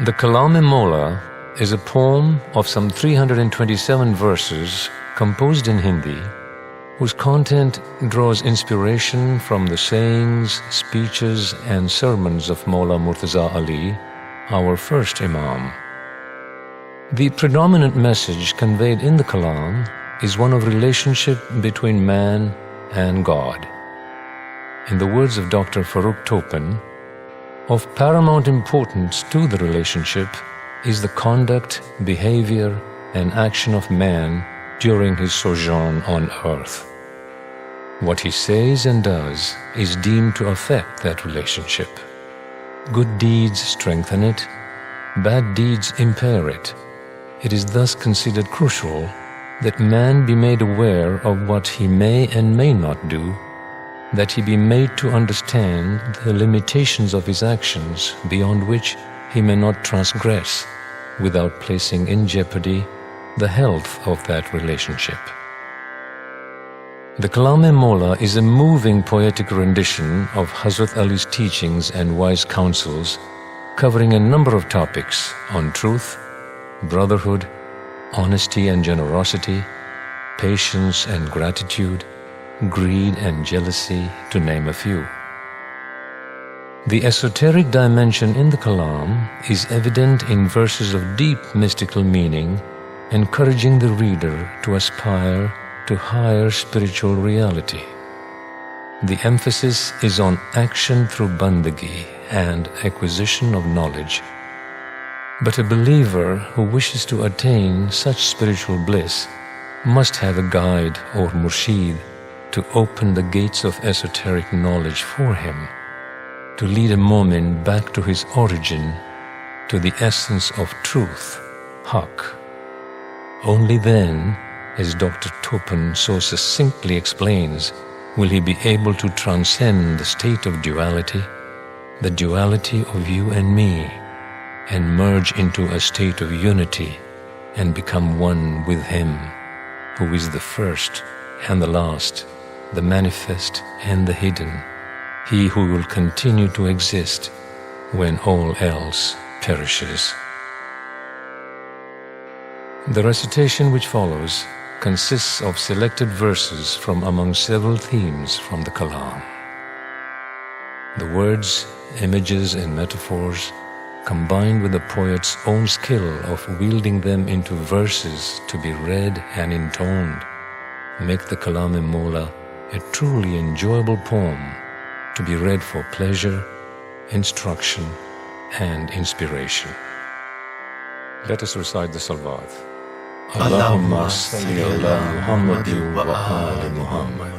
The Kalame Mawla is a poem of some 327 verses composed in Hindi, whose content draws inspiration from the sayings, speeches and sermons of Mawla Murtaza Ali, our first Imam. The predominant message conveyed in the Kalam is one of relationship between man and God. In the words of Dr. Farooq Topan, of paramount importance to the relationship is the conduct, behavior, and action of man during his sojourn on earth. What he says and does is deemed to affect that relationship. Good deeds strengthen it, bad deeds impair it. It is thus considered crucial that man be made aware of what he may and may not do, that he be made to understand the limitations of his actions beyond which he may not transgress without placing in jeopardy the health of that relationship. The Kalame Mawla is a moving poetic rendition of Hazrat Ali's teachings and wise counsels, covering a number of topics on truth, brotherhood, honesty and generosity, patience and gratitude, greed and jealousy, to name a few. The esoteric dimension in the Kalam is evident in verses of deep mystical meaning, encouraging the reader to aspire to higher spiritual reality. The emphasis is on action through bandagi and acquisition of knowledge. But a believer who wishes to attain such spiritual bliss must have a guide or murshid to open the gates of esoteric knowledge for him, to lead a mu'min back to his origin, to the essence of truth, haqq. Only then, as Dr. Topan so succinctly explains, will he be able to transcend the state of duality, the duality of you and me, and merge into a state of unity and become one with Him, who is the first and the last, the manifest and the hidden, He who will continue to exist when all else perishes. The recitation which follows consists of selected verses from among several themes from the Kalam. The words, images and metaphors, combined with the poet's own skill of wielding them into verses to be read and intoned, make the Kalame Mawla a truly enjoyable poem to be read for pleasure, instruction and inspiration. Let us recite the salawat. Allahumma salli ala Muhammadin wa ali Muhammad.